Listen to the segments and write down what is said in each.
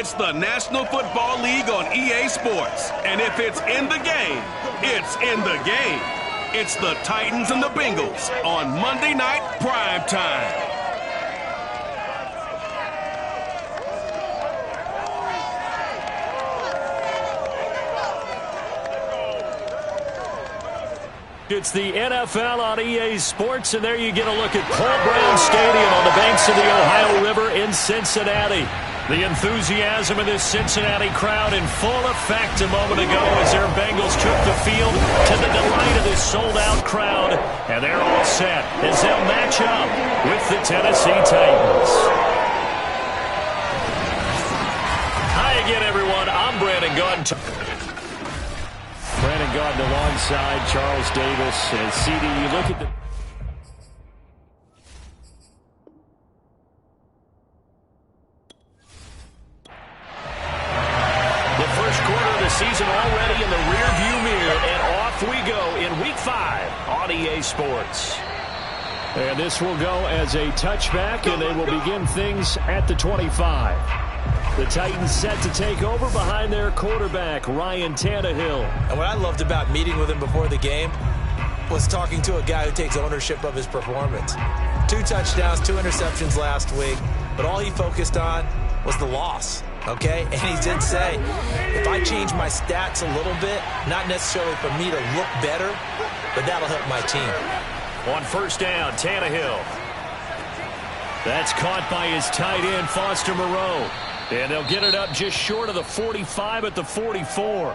It's the National Football League on EA Sports. And if it's in the game, it's in the game. It's the Titans and the Bengals on Monday Night Prime Time. It's the NFL on EA Sports, and there you get a look at Paul Brown Stadium on the banks of the Ohio River in Cincinnati. The enthusiasm of this Cincinnati crowd in full effect a moment ago as their Bengals took the field to the delight of this sold-out crowd. And they're all set as they'll match up with the Tennessee Titans. Hi again, everyone. I'm Brandon Gaudin. Brandon Gaudin alongside Charles Davis. And CD, you look at the... season already in the rearview mirror, and off we go in Week 5 on EA Sports. And this will go as a touchback, and they will begin things at the 25. The Titans set to take over behind their quarterback, Ryan Tannehill. And what I loved about meeting with him before the game was talking to a guy who takes ownership of his performance. 2 touchdowns, 2 interceptions last week, but all he focused on was the loss. Okay, and he did say, if I change my stats a little bit, not necessarily for me to look better, but that'll help my team. On first down, Tannehill. That's caught by his tight end, Foster Moreau. And they'll get it up just short of the 45 at the 44.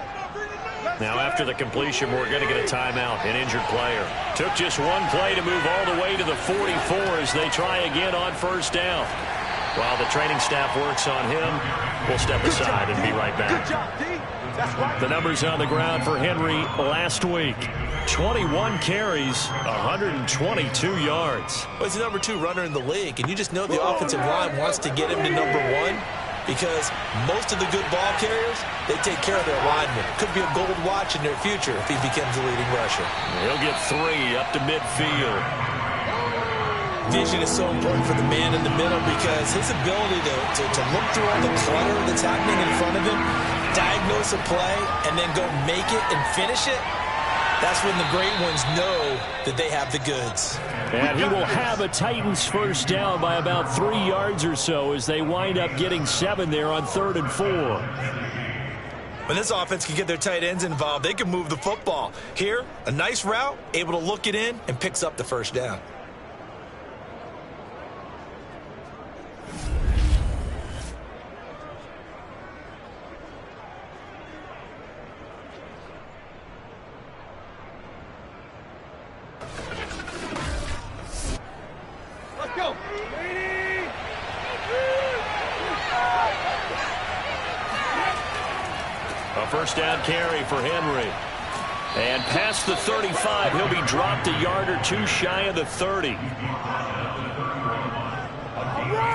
Now, after the completion, we're going to get a timeout, an injured player. Took just one play to move all the way to the 44 as they try again on first down. While the training staff works on him, we'll step aside and be right back. The numbers on the ground for Henry last week. 21 carries, 122 yards. Well, he's the number 2 runner in the league, and you just know the offensive line wants to get him to number 1 because most of the good ball carriers, they take care of their linemen. Could be a gold watch in their future if he becomes the leading rusher. He'll get 3 up to midfield. Vision is so important for the man in the middle because his ability to look through all the clutter that's happening in front of him, diagnose a play, and then go make it and finish it, that's when the great ones know that they have the goods. And he will have a Titans first down by about 3 yards or so as they wind up getting 7 there on 3rd and 4. When this offense can get their tight ends involved, they can move the football. Here, a nice route, able to look it in, and picks up the first down. First down carry for Henry. And past the 35, he'll be dropped a yard or 2 shy of the 30.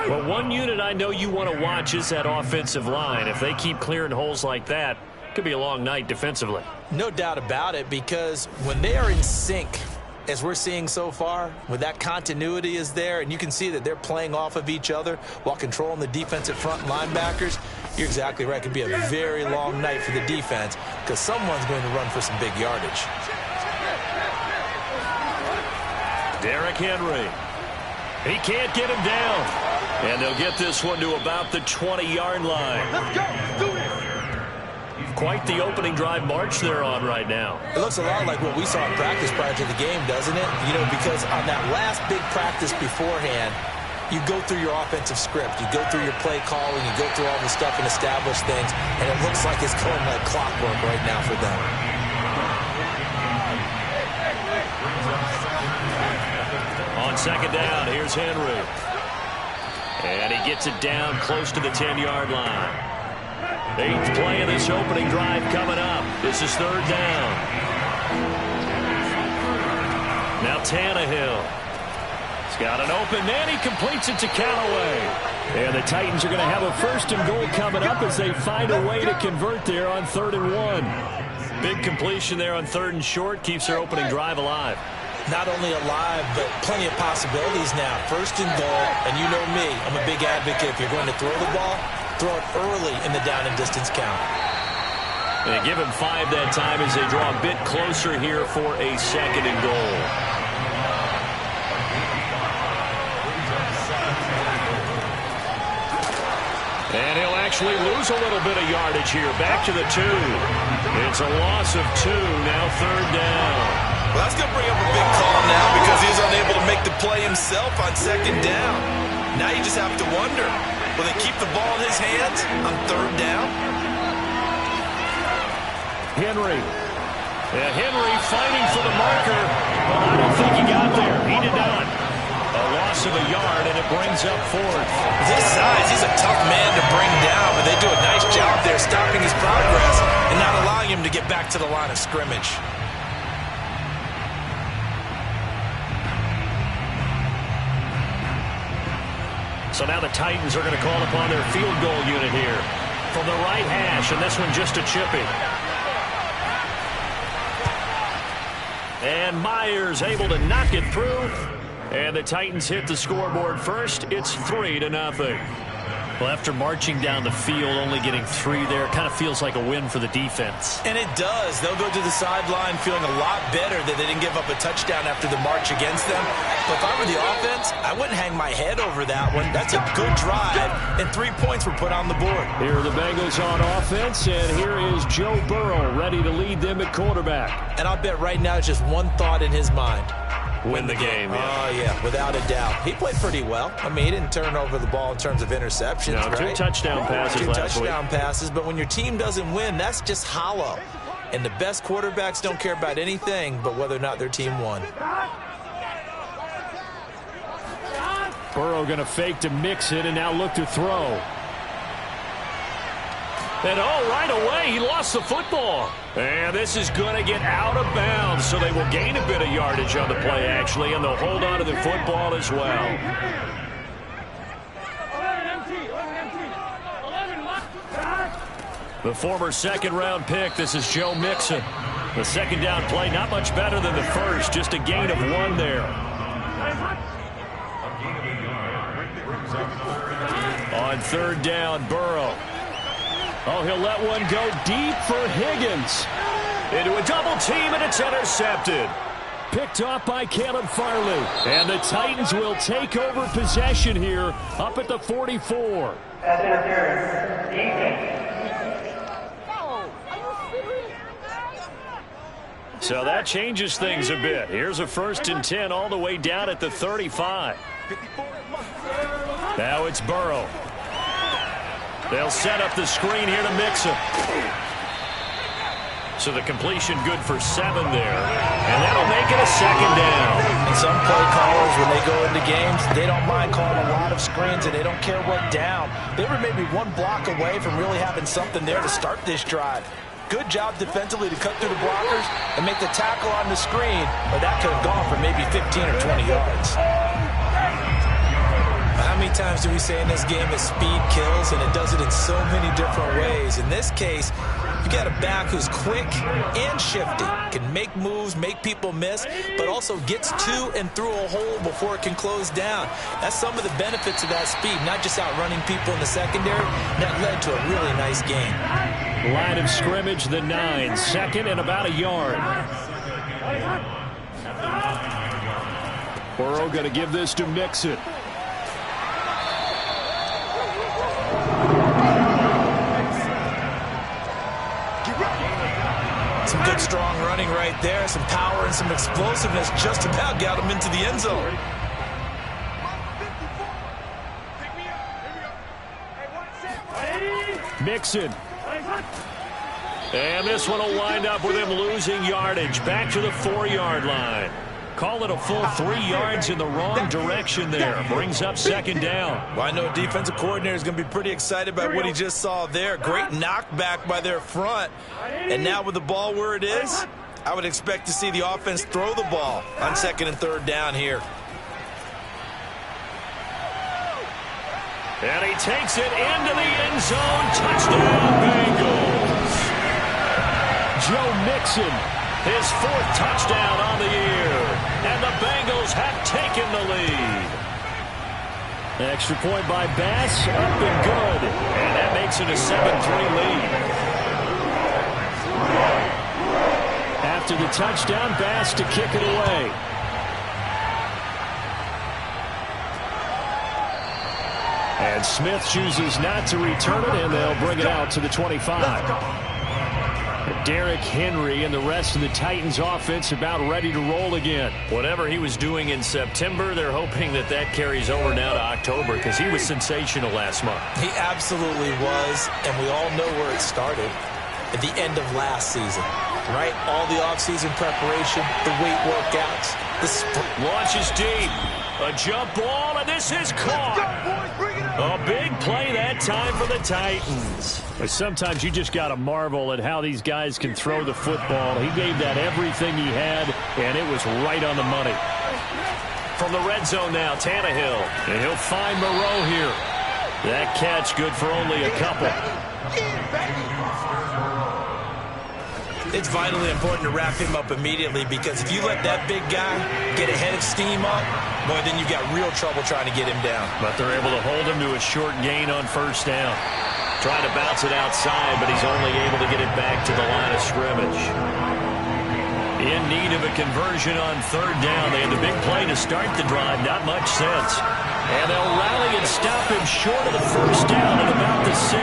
Well, one unit I know you want to watch is that offensive line. If they keep clearing holes like that, it could be a long night defensively. No doubt about it, because when they are in sync, as we're seeing so far, when that continuity is there, and you can see that they're playing off of each other while controlling the defensive front linebackers, you're exactly right. It could be a very long night for the defense because someone's going to run for some big yardage. Derrick Henry. He can't get him down. And they'll get this one to about the 20-yard line. Let's go. Do it. Quite the opening drive march they're on right now. It looks a lot like what we saw in practice prior to the game, doesn't it? You know, because on that last big practice beforehand, you go through your offensive script. You go through your play calling. You go through all the stuff and establish things. And it looks like it's going like clockwork right now for them. On second down, here's Henry. And he gets it down close to the 10-yard line. 8th play of this opening drive coming up. This is 3rd down. Now Tannehill. He's got an open man. He completes it to Callaway. And the Titans are going to have a 1st and goal coming up as they find a way to convert there on 3rd and 1. Big completion there on 3rd and short. Keeps their opening drive alive. Not only alive, but plenty of possibilities now. 1st and goal, and you know me, I'm a big advocate. If you're going to throw the ball, throw it early in the down and distance count. And give him 5 that time as they draw a bit closer here for a 2nd and goal. And he'll actually lose a little bit of yardage here. Back to the 2. It's a loss of 2. Now 3rd down. Well, that's going to bring up a big call now because he's unable to make the play himself on 2nd down. Now you just have to wonder, will they keep the ball in his hands on 3rd down? Henry. Yeah, Henry fighting for the marker. Well, I don't think he got there. He did not. A loss of a yard, and it brings up 4th. This size, he's a tough man to bring down, but they do a nice job there stopping his progress and not allowing him to get back to the line of scrimmage. So now the Titans are going to call upon their field goal unit here from the right hash, and this one just a chipping. And Myers able to knock it through. And the Titans hit the scoreboard first. It's 3-0. Well, after marching down the field, only getting 3 there, it kind of feels like a win for the defense. And it does. They'll go to the sideline feeling a lot better that they didn't give up a touchdown after the march against them. But if I were the offense, I wouldn't hang my head over that one. That's a good drive, and 3 points were put on the board. Here are the Bengals on offense, and here is Joe Burrow ready to lead them at quarterback. And I'll bet right now it's just one thought in his mind. Win the game. Yeah. Oh, yeah, without a doubt. He played pretty well. I mean, he didn't turn over the ball in terms of interceptions, no, right? 2 touchdown passes last week. 2 touchdown passes, but when your team doesn't win, that's just hollow. And the best quarterbacks don't care about anything but whether or not their team won. Burrow going to fake to mix it and now look to throw. And right away, he lost the football. And this is going to get out of bounds, so they will gain a bit of yardage on the play, actually, and they'll hold on to the football as well. The former 2nd-round pick, this is Joe Mixon. The 2nd down play, not much better than the first, just a gain of 1 there. On 3rd down, Burrow. Oh, he'll let one go deep for Higgins. Into a double team, and it's intercepted. Picked off by Caleb Farley. And the Titans will take over possession here up at the 44. So that changes things a bit. Here's a 1st and 10 all the way down at the 35. Now it's Burrow. They'll set up the screen here to Mixon. So the completion good for 7 there. And that'll make it a 2nd down. And some play callers, when they go into games, they don't mind calling a lot of screens, and they don't care what down. They were maybe 1 block away from really having something there to start this drive. Good job defensively to cut through the blockers and make the tackle on the screen, but that could have gone for maybe 15 or 20 yards. How many times do we say in this game that speed kills, and it does it in so many different ways? In this case, you got a back who's quick and shifty, can make moves, make people miss, but also gets to and through a hole before it can close down. That's some of the benefits of that speed, not just outrunning people in the secondary. That led to a really nice game. Line of scrimmage, the 9, 2nd and about a yard. Burrow going to give this to Mixon. Some good strong running right there, some power and some explosiveness just about got him into the end zone. Mixon. And this one will wind up with him losing yardage. Back to the 4-yard line. Call it a full 3 yards in the wrong direction there. Brings up 2nd down. Well, I know a defensive coordinator is going to be pretty excited by what he just saw there. Great knockback by their front. And now with the ball where it is, I would expect to see the offense throw the ball on 2nd and 3rd down here. And he takes it into the end zone. Touchdown, Bengals. Joe Mixon, his 4th touchdown on the year. And the Bengals have taken the lead. Extra point by Bass, up and good. And that makes it a 7-3 lead. After the touchdown, Bass to kick it away. And Smith chooses not to return it, and they'll bring it out to the 25. Derrick Henry and the rest of the Titans offense about ready to roll again. Whatever he was doing in September, they're hoping that that carries over now to October because he was sensational last month. He absolutely was, and we all know where it started. At the end of last season, right? All the offseason preparation, the weight workouts, the launches deep. A jump ball, and this is caught. A big play that time for the Titans. Sometimes you just got to marvel at how these guys can throw the football. He gave that everything he had, and it was right on the money. From the red zone now, Tannehill. And he'll find Moreau here. That catch good for only a couple. It's vitally important to wrap him up immediately because if you let that big guy get a head of steam up, boy, then you've got real trouble trying to get him down. But they're able to hold him to a short gain on first down. Trying to bounce it outside, but he's only able to get it back to the line of scrimmage. In need of a conversion on third down. They had the big play to start the drive. Not much sense. And they'll rally and stop him short of the first down at about the 6.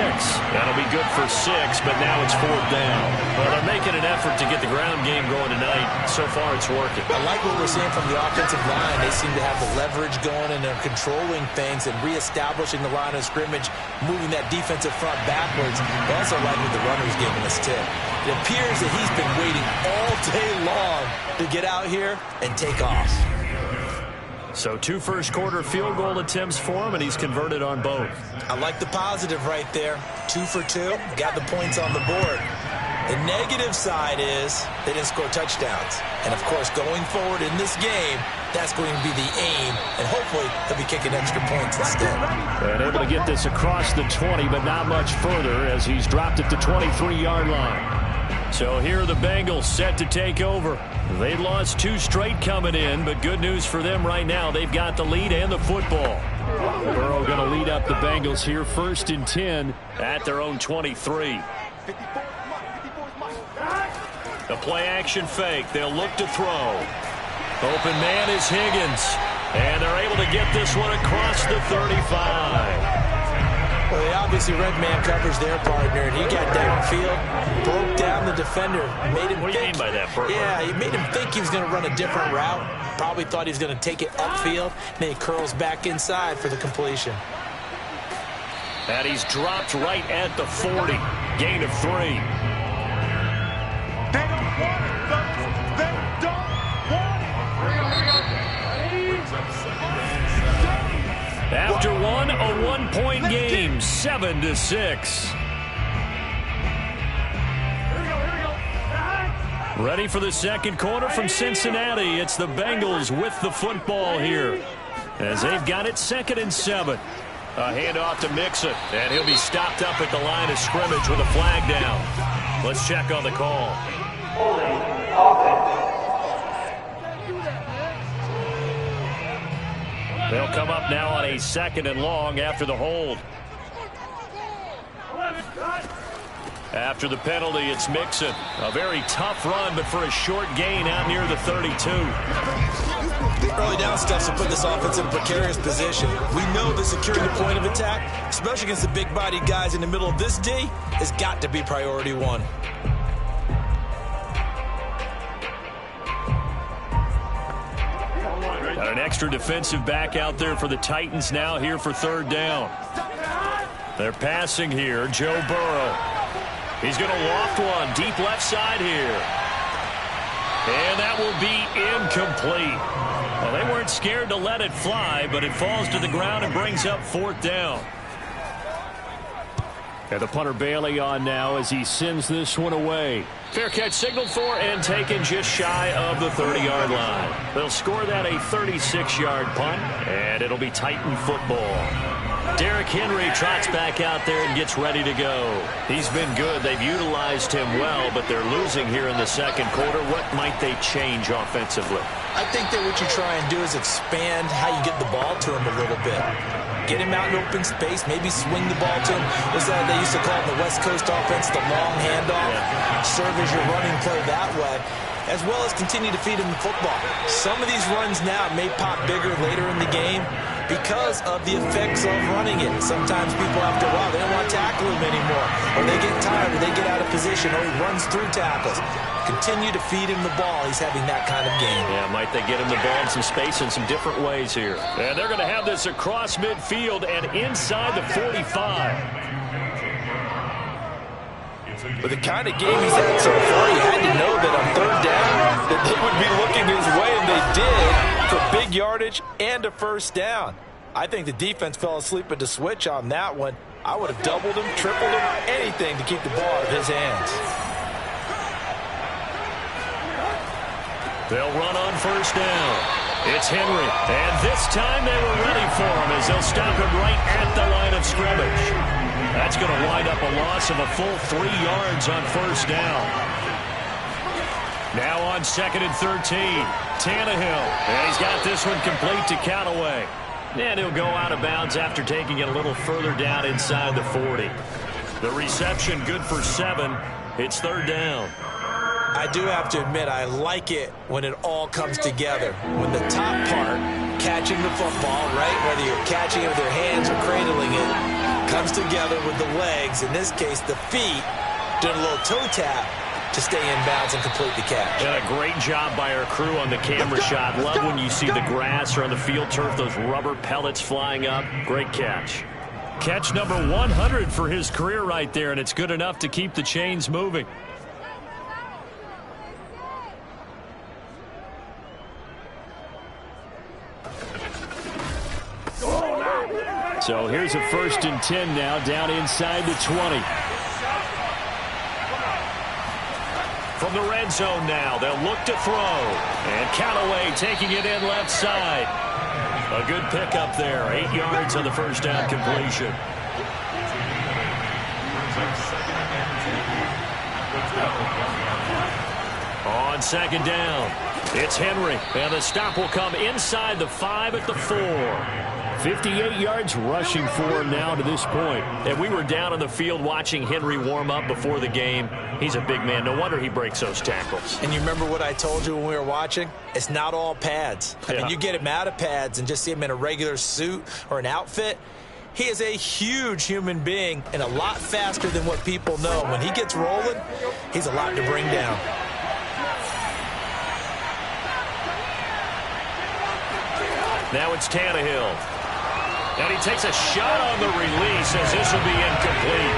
That'll be good for 6, but now it's fourth down. Well, they're making an effort to get the ground game going tonight. So far, it's working. I like what we're seeing from the offensive line. They seem to have the leverage going, and they're controlling things and reestablishing the line of scrimmage, moving that defensive front backwards. I also like what the runner's giving us, tip. It appears that he's been waiting all day long to get out here and take off. So 2 first-quarter field goal attempts for him, and he's converted on both. I like the positive right there. 2 for 2, got the points on the board. The negative side is they didn't score touchdowns. And, of course, going forward in this game, that's going to be the aim, and hopefully they'll be kicking extra points instead. And able to get this across the 20, but not much further as he's dropped at the 23-yard line. So here are the Bengals set to take over. They lost 2 straight coming in, but good news for them right now. They've got the lead and the football. Burrow going to lead up the Bengals here, 1st and 10 at their own 23. The play-action fake. They'll look to throw. Open man is Higgins. And they're able to get this one across the 35. Well, they obviously read man coverage their partner, and he got downfield, broke down the defender, made him What do you mean by that, Burt? Yeah, he made him think he was going to run a different route. Probably thought he was going to take it upfield, and then he curls back inside for the completion. And he's dropped right at the 40. Gain of 3. After one, a 1-point game, 7-6. Ready for the second quarter from Cincinnati. It's the Bengals with the football here as they've got it 2nd and 7. A handoff to Mixon, and he'll be stopped up at the line of scrimmage with a flag down. Let's check on the call. They'll come up now on a 2nd and long after the hold. After the penalty, it's Mixon. A very tough run, but for a short gain out near the 32. The early down stuff's to put this offense in a precarious position. We know that securing the point of attack, especially against the big-bodied guys in the middle of this D, has got to be priority 1. Got an extra defensive back out there for the Titans now here for 3rd down. They're passing here. Joe Burrow. He's going to loft one deep left side here. And that will be incomplete. Well, they weren't scared to let it fly, but it falls to the ground and brings up 4th down. And the punter Bailey on now as he sends this one away. Fair catch signaled for and taken just shy of the 30-yard line. They'll score that a 36-yard punt, and it'll be Titan football. Derrick Henry trots back out there and gets ready to go. He's been good. They've utilized him well, but they're losing here in the second quarter. What might they change offensively? I think that what you try and do is expand how you get the ball to him a little bit. get him out in open space, maybe swing the ball to him. What's that they used to call it in the West Coast offense, the long handoff? Yeah. Serve as your running play that way, as well as continue to feed him the football. Some of these runs now may pop bigger later in the game because of the effects of running it. Sometimes people, after a while, they don't want to tackle him anymore, or they get tired, or they get out of position, or he runs through tackles. Continue to feed him the ball. He's having that kind of game. Yeah, might they get him the ball in some space in some different ways here. And they're going to have this across midfield and inside the 45. With the kind of game he's had so far, you had to know that on third down that they would be looking his way, and they did, for big yardage and a first down. I think the defense fell asleep at the switch on that one. I would have doubled him, tripled him, anything to keep the ball out of his hands. They'll run on first down. It's Henry. And this time they were ready for him as they'll stop him right at the line of scrimmage. That's going to wind up a loss of a full 3 yards on first down. Now on 2nd and 13. Tannehill. And he's got this one complete to Callaway. And he'll go out of bounds after taking it a little further down inside the 40. The reception good for 7. It's third down. I do have to admit, I like it when it all comes together. When the top part, catching the football, right, whether you're catching it with your hands or cradling it, comes together with the legs, in this case the feet, doing a little toe tap to stay in bounds and complete the catch. And a great job by our crew on the camera shot. Love when you see the grass or on the field turf, those rubber pellets flying up. Great catch. Catch number 100 for his career right there, and it's good enough to keep the chains moving. So here's a 1st and 10 now, down inside the 20. From the red zone now, they'll look to throw. And Callaway taking it in left side. A good pickup there, 8 yards on the first down completion. On 2nd down, it's Henry. And the stop will come inside the 5 at the 4. 58 yards rushing for him now to this point. And we were down on the field watching Henry warm up before the game. He's a big man. No wonder he breaks those tackles. And you remember what I told you when we were watching? It's not all pads. I mean, you get him out of pads and just see him in a regular suit or an outfit. He is a huge human being and a lot faster than what people know. When he gets rolling, he's a lot to bring down. Now it's Tannehill. And he takes a shot on the release as this will be incomplete.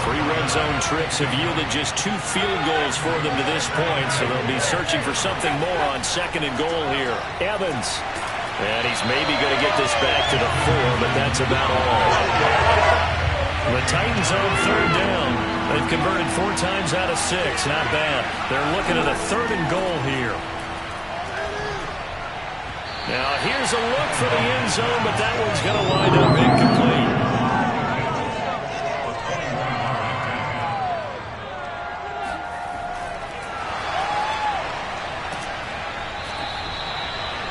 3 red zone trips have yielded just 2 field goals for them to this point, so they'll be searching for something more on 2nd and goal here. Evans. And he's maybe going to get this back to the 4, but that's about all. The Titans on 3rd down. They've converted 4 times out of 6. Not bad. They're looking at a 3rd and goal here. Now, here's a look for the end zone, but that one's going to wind up incomplete.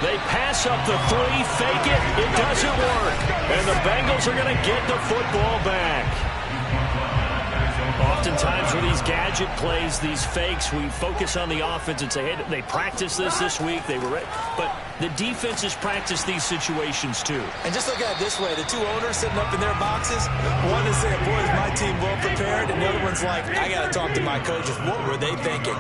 They pass up the 3, fake it. It doesn't work. And the Bengals are going to get the football back. Oftentimes with these gadget plays, these fakes, we focus on the offense and say, hey, they practiced this week. They were ready. But the defense has practiced these situations too. And just look at it this way. The 2 owners sitting up in their boxes, one is saying, boy, is my team well prepared. And the other one's like, I got to talk to my coaches. What were they thinking?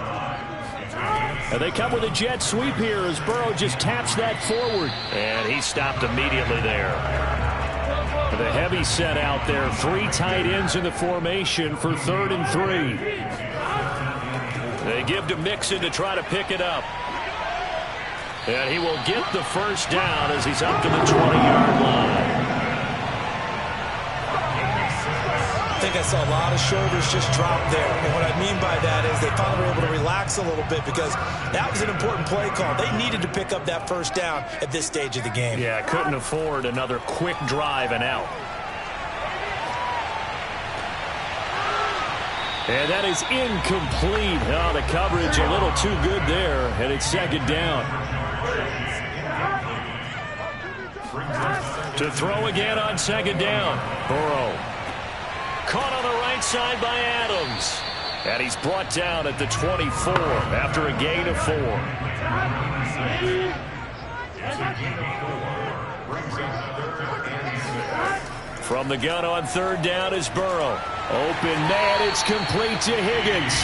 And they come with a jet sweep here as Burrow just taps that forward. And he stopped immediately there. The heavy set out there. 3 tight ends in the formation for 3rd and 3. They give to Mixon to try to pick it up. And he will get the first down as he's up to the 20-yard line. I think I saw a lot of shoulders just drop there. And what I mean by that is they finally were able to relax a little bit because that was an important play call. They needed to pick up that first down at this stage of the game. Yeah, couldn't afford another quick drive and out. And that is incomplete. Oh, the coverage a little too good there. And it's 2nd down. To throw again on second down. Burrow. Caught on the right side by Adams. And he's brought down at the 24 after a gain of 4. From the gun on third down is Burrow. Open man, it's complete to Higgins.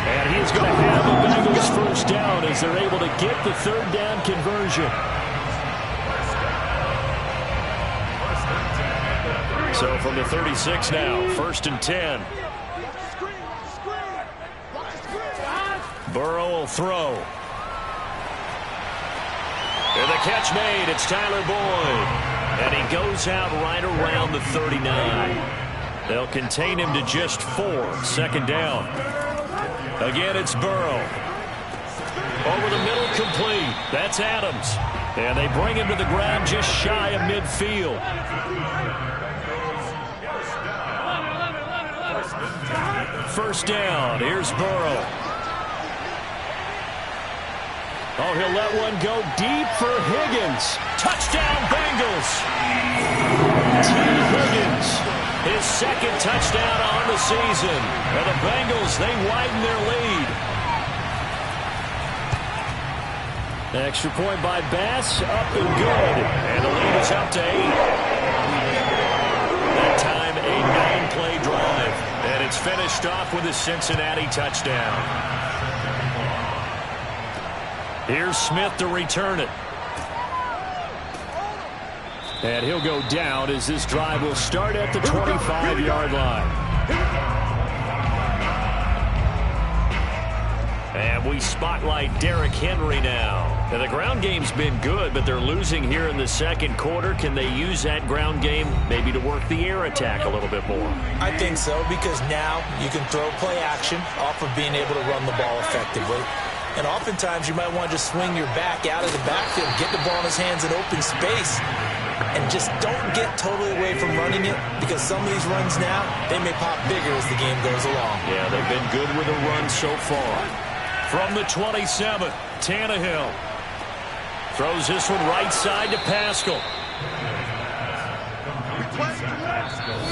And he's going to have the Bengals first down as they're able to get the third down conversion. So from the 36 now, 1st and 10. Burrow will throw. And the catch made. It's Tyler Boyd. And he goes out right around the 39. They'll contain him to just 4. 2nd down. Again, it's Burrow. Over the middle, complete. That's Adams. And they bring him to the ground just shy of midfield. First down. Here's Burrow. Oh, he'll let one go deep for Higgins. Touchdown, Bengals. T. Higgins, his 2nd touchdown on the season. And the Bengals, they widen their lead. Extra point by Bass, up and good. And the lead is up to 8. That time, a 9-play drive. And it's finished off with a Cincinnati touchdown. Here's Smith to return it. And he'll go down as this drive will start at the 25-yard line. And we spotlight Derrick Henry now. Now, the ground game's been good, but they're losing here in the 2nd quarter. Can they use that ground game maybe to work the air attack a little bit more? I think so, because now you can throw play action off of being able to run the ball effectively. And oftentimes you might want to just swing your back out of the backfield, get the ball in his hands in open space, and just don't get totally away from running it, because some of these runs now, they may pop bigger as the game goes along. Yeah, they've been good with the run so far. From the 27, Tannehill throws this one right side to Pascal.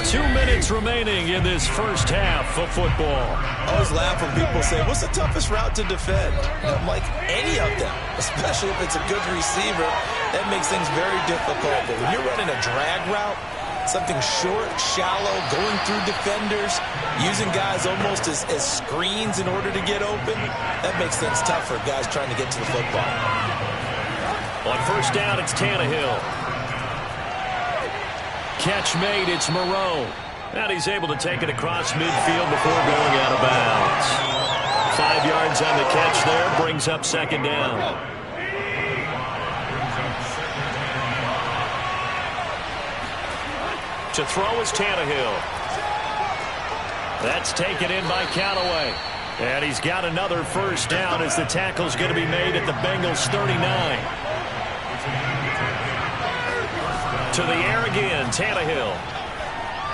2 minutes remaining in this first half of football. I always laugh when people say, what's the toughest route to defend? And I'm like, any of them, especially if it's a good receiver. That makes things very difficult. But when you're running a drag route, something short, shallow, going through defenders, using guys almost as screens in order to get open, that makes things tough for guys trying to get to the football. On first down, it's Tannehill. Catch made, it's Moreau. And he's able to take it across midfield before going out of bounds. 5 yards on the catch there, brings up 2nd down. To throw is Tannehill. That's taken in by Callaway. And he's got another first down as the tackle's going to be made at the Bengals 39. To the air again, Tannehill.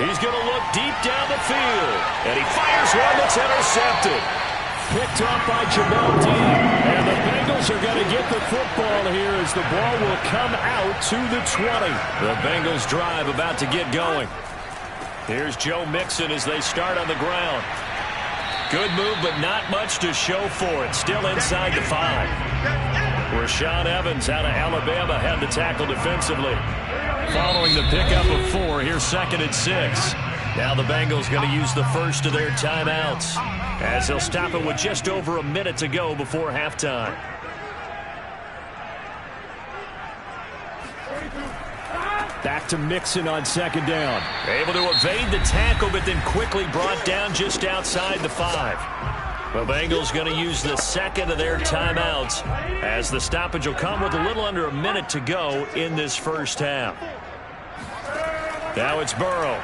He's going to look deep down the field. And he fires one that's intercepted. Picked up by Jamel Dean. And the Bengals are going to get the football here as the ball will come out to the 20. The Bengals drive about to get going. Here's Joe Mixon as they start on the ground. Good move, but not much to show for it. Still inside the 5. Rashaan Evans out of Alabama had the tackle defensively. Following the pickup of 4, here's 2nd and 6. Now the Bengals going to use the first of their timeouts as they'll stop it with just over a minute to go before halftime. Back to Mixon on 2nd down. Able to evade the tackle, but then quickly brought down just outside the 5. The Bengals going to use the 2nd of their timeouts as the stoppage will come with a little under a minute to go in this first half. Now it's Burrow.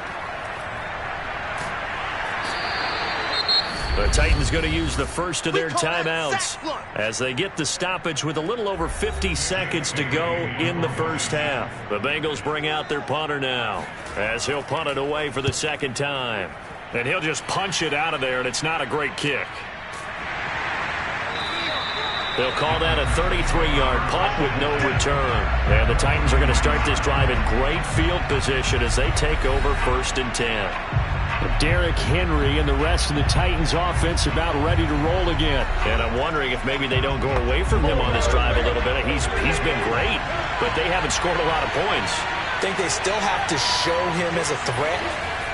The Titans going to use the first of their timeouts as they get the stoppage with a little over 50 seconds to go in the first half. The Bengals bring out their punter now as he'll punt it away for the 2nd time. And he'll just punch it out of there, and it's not a great kick. They'll call that a 33-yard punt with no return. And the Titans are going to start this drive in great field position as they take over 1st and 10. Derrick Henry and the rest of the Titans offense about ready to roll again. And I'm wondering if maybe they don't go away from him on this drive a little bit. He's been great, but they haven't scored a lot of points. I think they still have to show him as a threat.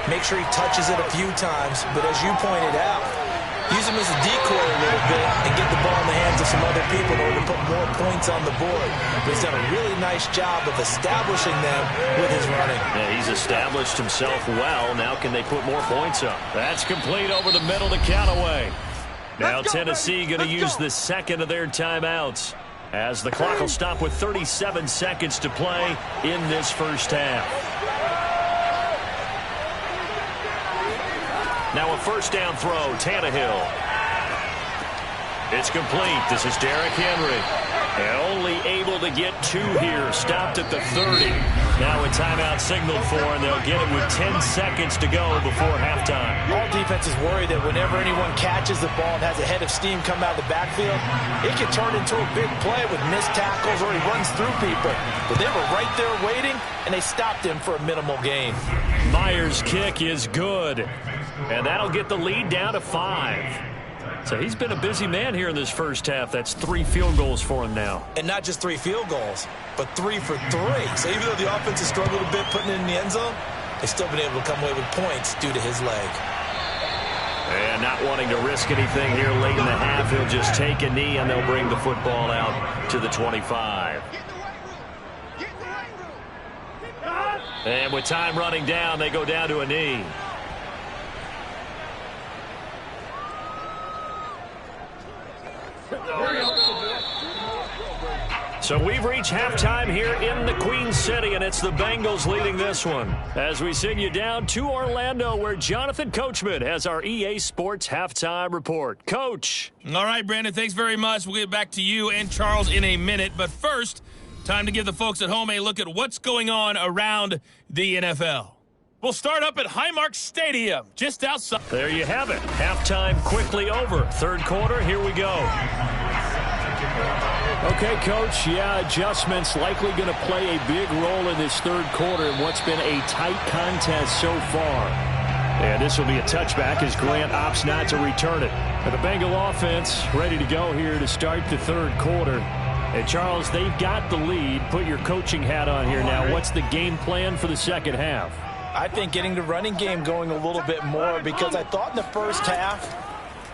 Make sure he touches it a few times. But as you pointed out, use him as a decoy a little bit and get the ball in the hands of some other people in order to put more points on the board. But he's done a really nice job of establishing them with his running. Yeah, he's established himself well. Now can they put more points up? That's complete over the middle to Callaway. Now Tennessee going to use the second of their timeouts as the clock will stop with 37 seconds to play in this first half. Now a first down throw, Tannehill. It's complete. This is Derrick Henry. And only able to get 2 here. Stopped at the 30. Now a timeout signaled for, and they'll get it with 10 seconds to go before halftime. All defenses worry that whenever anyone catches the ball and has a head of steam come out of the backfield, it can turn into a big play with missed tackles or he runs through people. But they were right there waiting, and they stopped him for a minimal gain. Myers' kick is good. And that'll get the lead down to 5. So he's been a busy man here in this first half. That's 3 field goals for him now. And not just 3 field goals, but 3 for 3. So even though the offense has struggled a bit putting it in the end zone, they've still been able to come away with points due to his leg. And not wanting to risk anything here late in the half, he'll just take a knee and they'll bring the football out to the 25. And with time running down, they go down to a knee. So we've reached halftime here in the Queen City, and it's the Bengals leading this one. As we send you down to Orlando, where Jonathan Coachman has our EA Sports halftime report. Coach. All right, Brandon, thanks very much. We'll get back to you and Charles in a minute. But first, time to give the folks at home a look at what's going on around the NFL. We'll start up at Highmark Stadium, just outside. There you have it. Halftime quickly over. Third quarter, here we go. Okay, Coach, adjustments likely going to play a big role in this third quarter in what's been a tight contest so far. And this will be a touchback as Grant opts not to return it. And the Bengal offense ready to go here to start the third quarter. And, Charles, they've got the lead. Put your coaching hat on here now. What's the game plan for the second half? I think getting the running game going a little bit more because I thought in the first half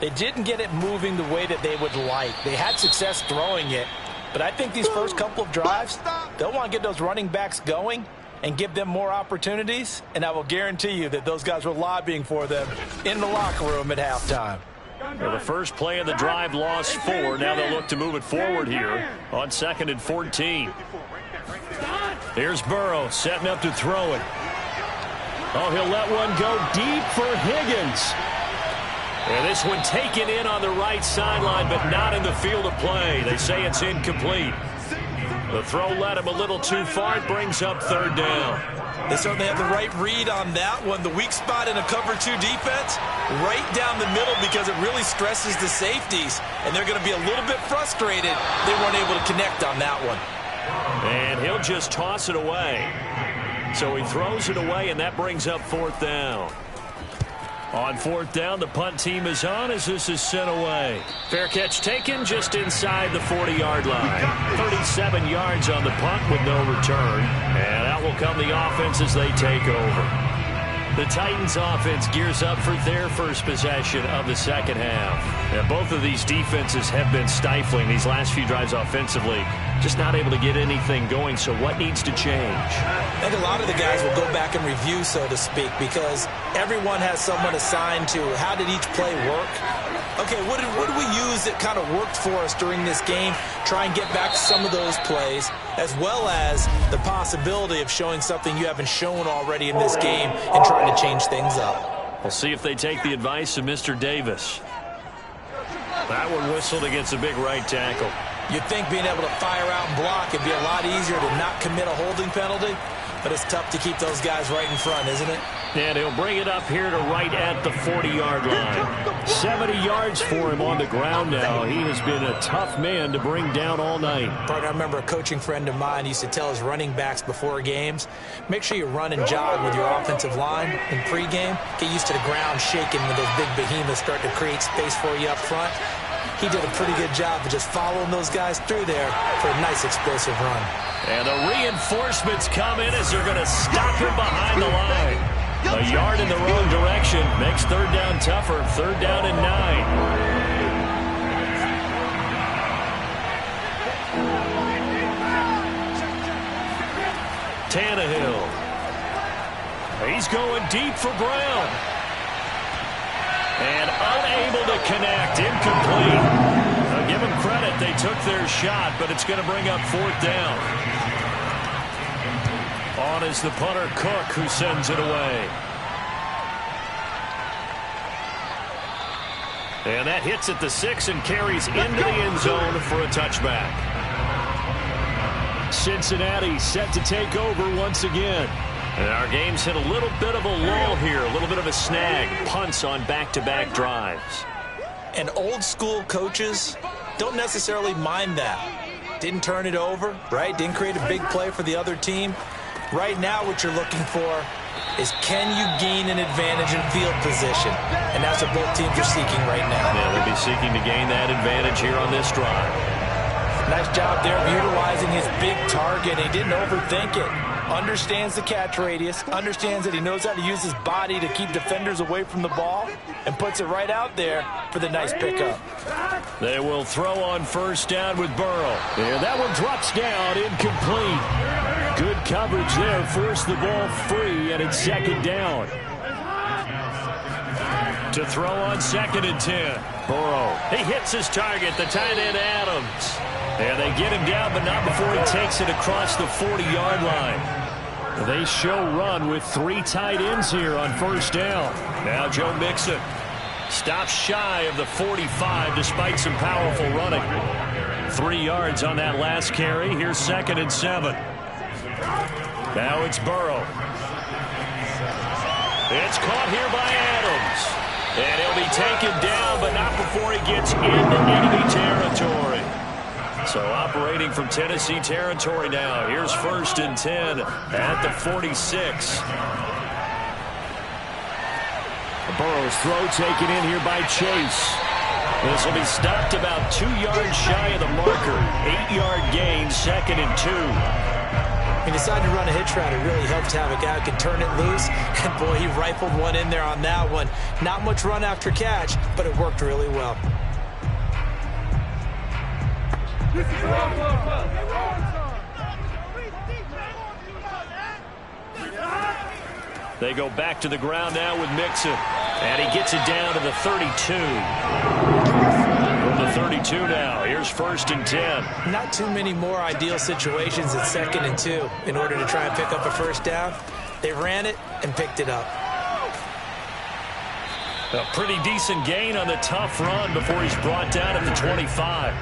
they didn't get it moving the way that they would like. They had success throwing it, but I think these first couple of drives, they'll want to get those running backs going and give them more opportunities, and I will guarantee you that those guys were lobbying for them in the locker room at halftime. Well, the first play of the drive lost 4. Now they'll look to move it forward here on 2nd and 14. Here's Burrow setting up to throw it. Oh, he'll let one go deep for Higgins. And this one taken in on the right sideline, but not in the field of play. They say it's incomplete. The throw led him a little too far. It brings up third down. They certainly have the right read on that one. The weak spot in a cover 2 defense, right down the middle because it really stresses the safeties. And they're going to be a little bit frustrated they weren't able to connect on that one. And he'll just toss it away. So he throws it away, and that brings up 4th down. On 4th down, the punt team is on as this is sent away. Fair catch taken just inside the 40-yard line. 37 yards on the punt with no return. And out will come the offense as they take over. The Titans offense gears up for their first possession of the second half. And both of these defenses have been stifling these last few drives offensively. Just not able to get anything going, so what needs to change? I think a lot of the guys will go back and review, so to speak, because everyone has someone assigned to how did each play work. Okay, what did we use that kind of worked for us during this game? Try and get back to some of those plays, as well as the possibility of showing something you haven't shown already in this game and trying to change things up. We'll see if they take the advice of Mr. Davis. That one whistled against a big right tackle. You'd think being able to fire out and block would be a lot easier to not commit a holding penalty. but it's tough to keep those guys right in front, isn't it? And he'll bring it up here to right at the 40-yard line. 70 yards for him on the ground now. He has been a tough man to bring down all night. Partner, I remember a coaching friend of mine used to tell his running backs before games, make sure you run and jog with your offensive line in pregame. Get used to the ground shaking when those big behemoths start to create space for you up front. He did a pretty good job of just following those guys through there for a nice explosive run. And the reinforcements come in as they're going to stop him behind the line. A yard in the wrong direction makes third down tougher. Third down and 9. Tannehill. He's going deep for Brown. And unable to connect. Incomplete. I'll give them credit. They took their shot, but it's going to bring up fourth down. On is the punter, Cook, who sends it away. And that hits at the 6 and carries into the end zone for a touchback. Cincinnati set to take over once again. And our game's hit a little bit of a lull here, a little bit of a snag. Punts on back-to-back drives. And old-school coaches don't necessarily mind that. Didn't turn it over, right? Didn't create a big play for the other team. Right now what you're looking for is, can you gain an advantage in field position? And that's what both teams are seeking right now. Yeah, they'll be seeking to gain that advantage here on this drive. Nice job there of utilizing his big target. He didn't overthink it. Understands the catch radius, understands that he knows how to use his body to keep defenders away from the ball, and puts it right out there for the nice pickup. They will throw on first down with Burrow. Yeah, that one drops down, incomplete. Good coverage there, forced the ball free, and it's second down. To throw on second and 10. Burrow, he hits his target, the tight end Adams. And they get him down, but not before he takes it across the 40-yard line. They show run with 3 tight ends here on first down. Now Joe Mixon stops shy of the 45 despite some powerful running. 3 yards on that last carry. Here's second and 7. Now it's Burrow. It's caught here by Adams. And he'll be taken down, but not before he gets into enemy territory. So operating from Tennessee territory now. Here's first and 10 at the 46. Burrow's throw taken in here by Chase. This will be stopped about 2 yards shy of the marker. 8-yard gain, second and 2. He decided to run a hitch route. It really helps to have a guy who can turn it loose. And, boy, he rifled one in there on that one. Not much run after catch, but it worked really well. They go back to the ground now with Mixon. And he gets it down to the 32. From the 32 now. Here's first and 10. Not too many more ideal situations at second and 2 in order to try and pick up a first down. They ran it and picked it up. A pretty decent gain on the tough run before he's brought down at the 25.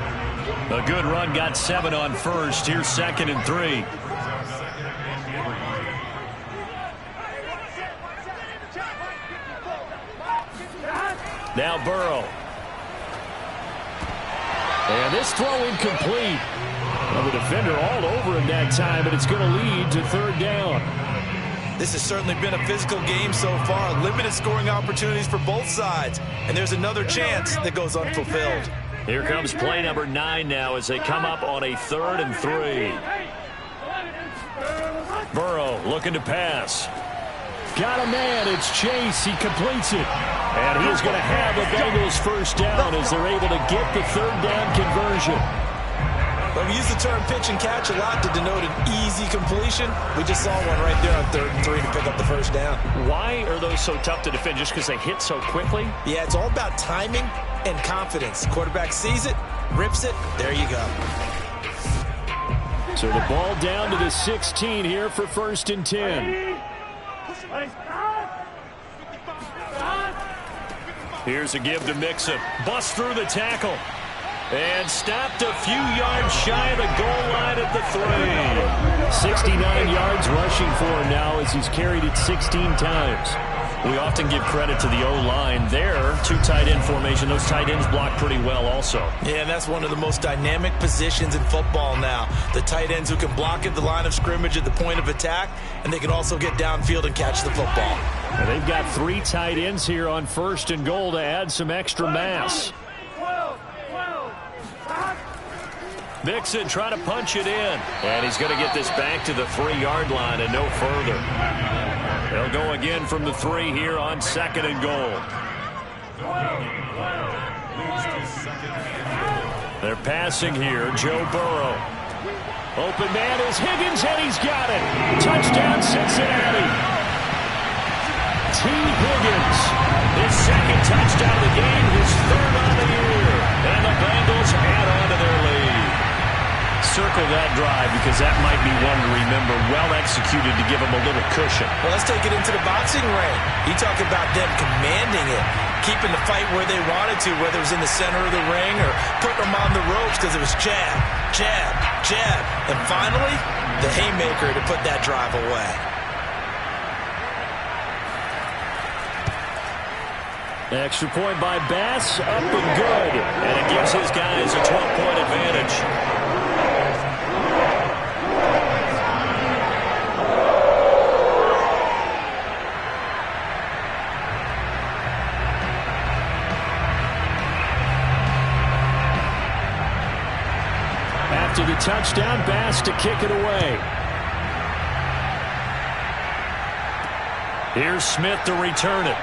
A good run, got 7 on first. Here's second and 3. Now Burrow. And this throw incomplete. Well, the defender all over him that time, but it's going to lead to third down. This has certainly been a physical game so far. Limited scoring opportunities for both sides. And there's another chance that goes unfulfilled. Here comes play number 9 now as they come up on a 3rd and 3. Burrow looking to pass. Got a man. It's Chase. He completes it. And he's going to have the Bengals first down as they're able to get the third down conversion. But we use the term pitch and catch a lot to denote an easy completion. We just saw one right there on 3rd and 3 to pick up the first down. Why are those so tough to defend? Just because they hit so quickly? Yeah, it's all about timing and confidence. Quarterback sees it, rips it, there you go. So the ball down to the 16 here for first and 10. Here's a give to Mixon. Bust through the tackle. And stopped a few yards shy of the goal line at the 3. 69 yards rushing for him now as he's carried it 16 times. We often give credit to the O-line there. 2 tight end formation. Those tight ends block pretty well also. Yeah, and that's one of the most dynamic positions in football now. The tight ends who can block at the line of scrimmage at the point of attack, and they can also get downfield and catch the football. And they've got 3 tight ends here on 1st and goal to add some extra mass. Mixon trying to punch it in. And he's going to get this back to the 3-yard line and no further. They'll go again from the 3 here on 2nd and goal. They're passing here. Joe Burrow. Open man is Higgins, and he's got it. Touchdown, Cincinnati. T. Higgins. His 2nd touchdown of the game, his 3rd on the year. And the Bengals add on to their lead. Circle that drive because that might be one to remember. Well executed to give them a little cushion. Well, let's take it into the boxing ring. You talk about them commanding it, keeping the fight where they wanted to, whether it was in the center of the ring or putting them on the ropes because it was jab, jab, jab. And finally, the haymaker to put that drive away. Extra point by Bass, up and good. And it gives his guys a 12-point advantage. After the touchdown, Bass to kick it away. Here's Smith to return it.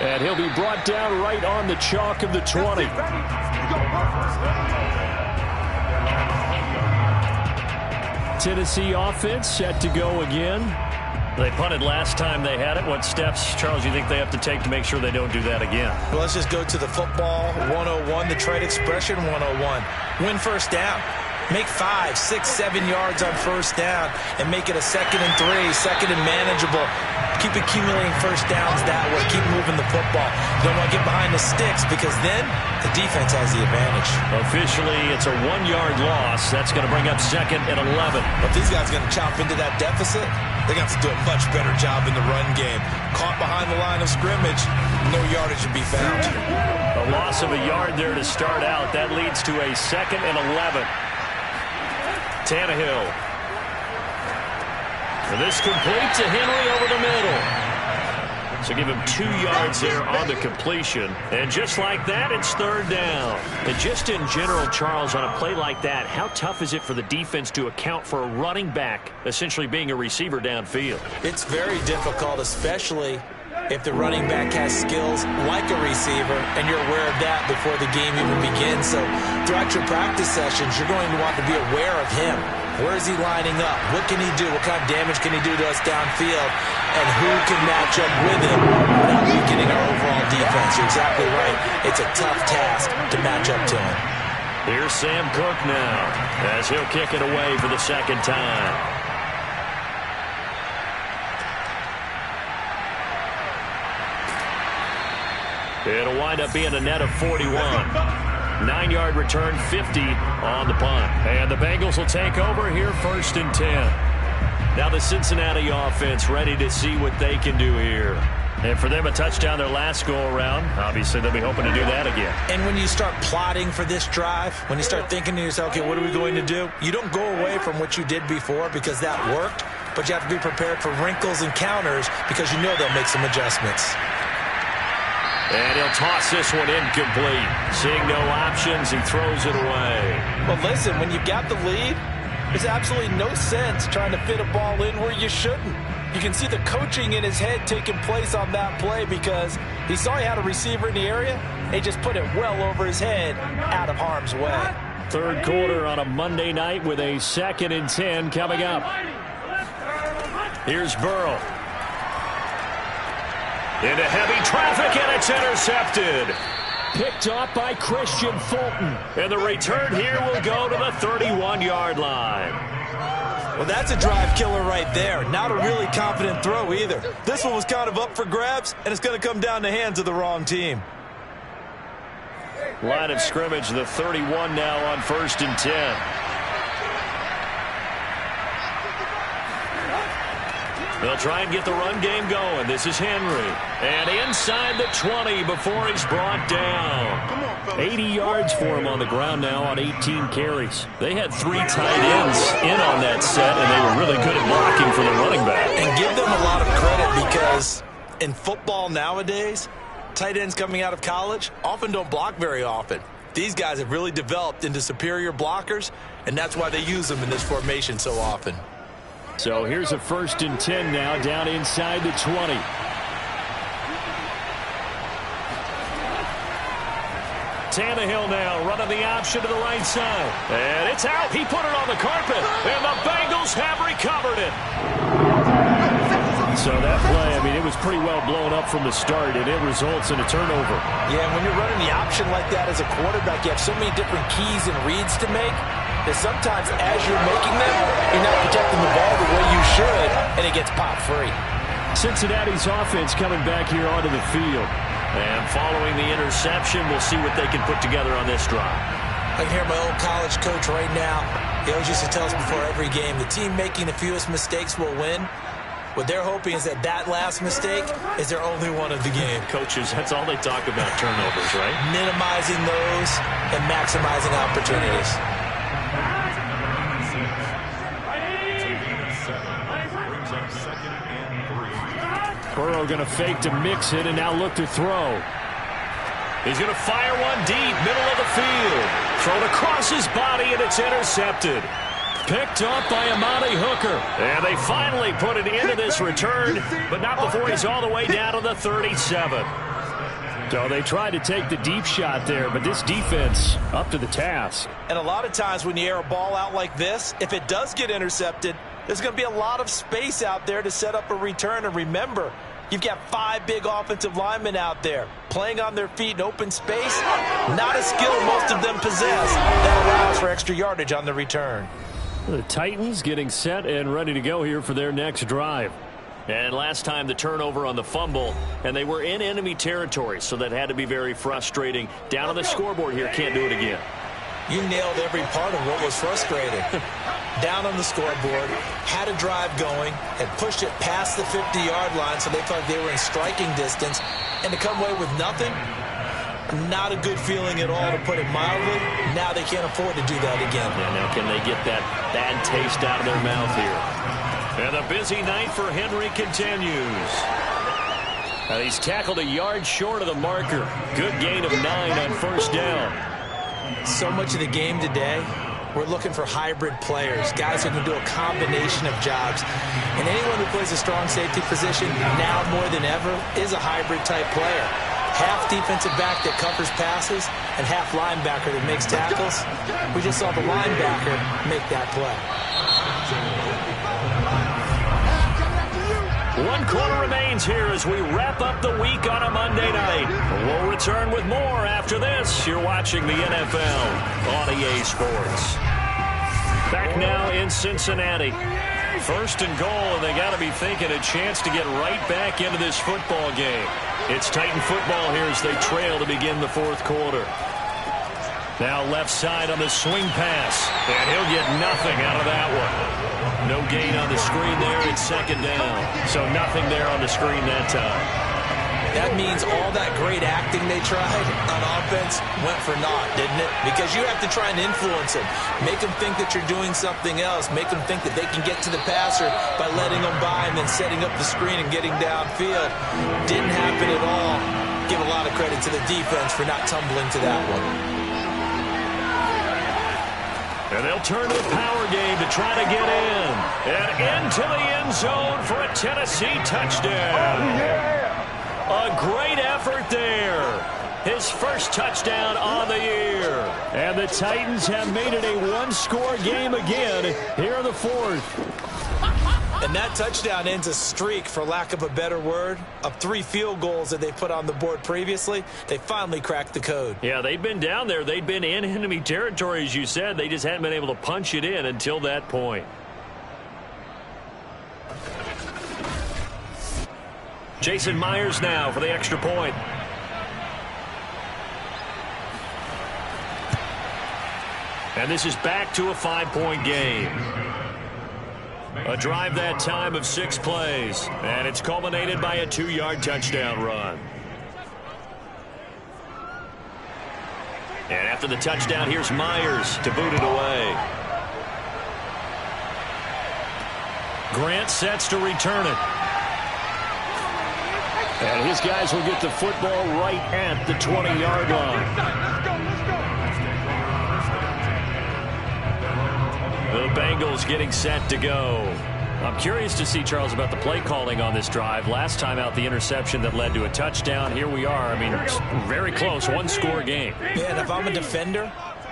And he'll be brought down right on the chalk of the 20. Tennessee offense set to go again. They punted last time they had it. What steps, Charles, you think they have to take to make sure they don't do that again? Well, let's just go to the football 101, the trade expression 101. Win first down. Make 5, 6, 7 yards on first down and make it a 2nd and 3, 2nd and manageable. Keep accumulating first downs that way. Keep moving the football. You don't want to get behind the sticks because then the defense has the advantage. Officially, it's a 1-yard loss. That's going to bring up 2nd and 11. But if these guys are going to chop into that deficit, they're going to have to do a much better job in the run game. Caught behind the line of scrimmage, no yardage to be found. A loss of a yard there to start out. That leads to a 2nd and 11. Tannehill. And this complete to Henry over the middle. So give him 2 yards there on the completion. And just like that, it's 3rd down. And just in general, Charles, on a play like that, how tough is it for the defense to account for a running back essentially being a receiver downfield? It's very difficult, especially if the running back has skills like a receiver and you're aware of that before the game even begins. So throughout your practice sessions, you're going to want to be aware of him. Where is he lining up? What can he do? What kind of damage can he do to us downfield? And who can match up with him without weakening our overall defense? You're exactly right. It's a tough task to match up to him. Here's Sam Cook now as he'll kick it away for the 2nd time. It'll wind up being a net of 41. 9-yard return, 50 on the punt. And the Bengals will take over here 1st and 10. Now the Cincinnati offense ready to see what they can do here. And for them, a touchdown their last go-around. Obviously, they'll be hoping to do that again. And when you start plotting for this drive, when you start thinking to yourself, okay, what are we going to do? You don't go away from what you did before because that worked, but you have to be prepared for wrinkles and counters because you know they'll make some adjustments. And he'll toss this one incomplete. Seeing no options, he throws it away. Well, listen, when you've got the lead, there's absolutely no sense trying to fit a ball in where you shouldn't. You can see the coaching in his head taking place on that play because he saw he had a receiver in the area. He just put it well over his head out of harm's way. 3rd quarter on a Monday night with a 2nd and 10 coming up. Here's Burrow. Into heavy traffic, and it's intercepted. Picked off by Christian Fulton. And the return here will go to the 31-yard line. Well, that's a drive killer right there. Not a really confident throw either. This one was kind of up for grabs, and it's going to come down the hands of the wrong team. Line of scrimmage, the 31 now on 1st and 10. They'll try and get the run game going. This is Henry. And inside the 20 before he's brought down. 80 yards for him on the ground now on 18 carries. They had 3 tight ends in on that set, and they were really good at blocking for the running back. And give them a lot of credit because in football nowadays, tight ends coming out of college often don't block very often. These guys have really developed into superior blockers, and that's why they use them in this formation so often. So here's a 1st and 10 now down inside the 20. Tannehill now running the option to the right side. And it's out. He put it on the carpet. And the Bengals have recovered it. So that play, I mean, it was pretty well blown up from the start, and it results in a turnover. Yeah, and when you're running the option like that as a quarterback, you have so many different keys and reads to make that sometimes as you're making them, you're not protecting the ball the way you should, and it gets popped free. Cincinnati's offense coming back here onto the field. And following the interception, we'll see what they can put together on this drive. I can hear my old college coach right now. He always used to tell us before every game, the team making the fewest mistakes will win. What they're hoping is that that last mistake is their only one of the game. Coaches, that's all they talk about, turnovers, right? Minimizing those and maximizing opportunities. Burrow going to fake to mix it and now look to throw. He's going to fire one deep, middle of the field. Thrown across his body, and it's intercepted. Picked up by Amani Hooker. And they finally put it into this return, but not before he's all the way down to the 37. So they tried to take the deep shot there, but this defense up to the task. And a lot of times when you air a ball out like this, if it does get intercepted, there's going to be a lot of space out there to set up a return. And remember, you've got 5 big offensive linemen out there playing on their feet in open space. Not a skill most of them possess that allows for extra yardage on the return. The Titans getting set and ready to go here for their next drive. And last time the turnover on the fumble, and they were in enemy territory, so that had to be very frustrating. Down on the scoreboard here, can't do it again. You nailed every part of what was frustrating. Down on the scoreboard, had a drive going, and pushed it past the 50-yard line so they felt they were in striking distance, and to come away with nothing, not a good feeling at all, to put it mildly. Now they can't afford to do that again. Yeah, now can they get that bad taste out of their mouth here? And a busy night for Henry continues. And he's tackled a yard short of the marker. Good gain of 9 on 1st down. So much of the game today, we're looking for hybrid players, guys who can do a combination of jobs. And anyone who plays a strong safety position, now more than ever, is a hybrid-type player. Half defensive back that covers passes and half linebacker that makes tackles. We just saw the linebacker make that play. 1 quarter remains here as we wrap up the week on a Monday night. We'll return with more after this. You're watching the NFL on EA Sports. Back now in Cincinnati. 1st and goal, and they got to be thinking a chance to get right back into this football game. It's Titan football here as they trail to begin the 4th quarter. Now left side on the swing pass, and he'll get nothing out of that one. No gain on the screen there. It's 2nd down. So nothing there on the screen that time. That means all that great acting they tried on offense went for naught, didn't it? Because you have to try and influence them. Make them think that you're doing something else. Make them think that they can get to the passer by letting them by and then setting up the screen and getting downfield. Didn't happen at all. Give a lot of credit to the defense for not tumbling to that one. And they'll turn to the power game to try to get in. And into the end zone for a Tennessee touchdown. Oh, yeah. A great effort there. His first touchdown on the year. And the Titans have made it a 1-score game again here in the 4th. And that touchdown ends a streak, for lack of a better word, of 3 field goals that they put on the board previously. They finally cracked the code. Yeah, they've been down there. They've been in enemy territory, as you said. They just hadn't been able to punch it in until that point. Jason Myers now for the extra point. And this is back to a 5-point game. A drive that time of 6 plays. And it's culminated by a 2-yard touchdown run. And after the touchdown, here's Myers to boot it away. Grant sets to return it. And his guys will get the football right at the 20-yard line. The Bengals getting set to go. I'm curious to see, Charles, about the play calling on this drive. Last time out, the interception that led to a touchdown. Here we are. I mean, very close, 1-score game. Yeah, and if I'm a defender,